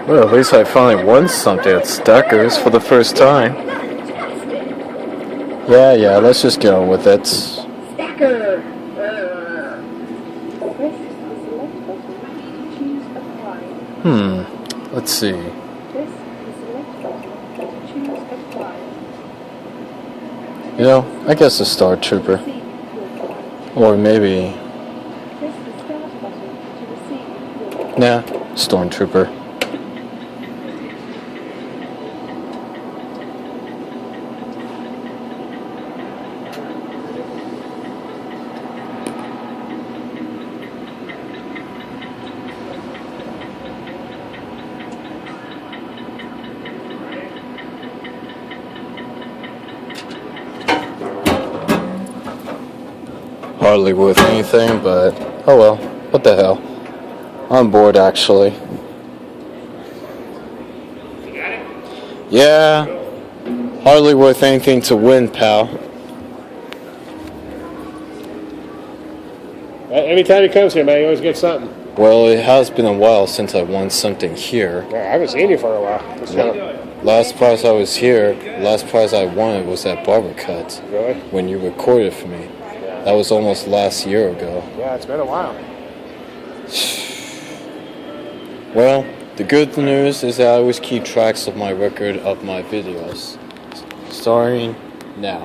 Well, at least I finally won something at Stackers for the first time. Yeah, let's just go with it. Stacker! Let's see. You know, I guess a Star Trooper. Or maybe... Nah, Stormtrooper. Hardly worth anything, but oh well, what the hell. I'm bored actually. You got it? Yeah, hardly worth anything to win, pal. Every time he comes here, man, he always gets something. Well, it has been a while since I won something here. Yeah, I haven't seen you for a while. Last prize I was here, last prize I won was at Barber Cut. Really? When you recorded for me. That was almost last year ago. Yeah, it's been a while. Well, the good news is that I always keep tracks of my record of my videos. Starting now.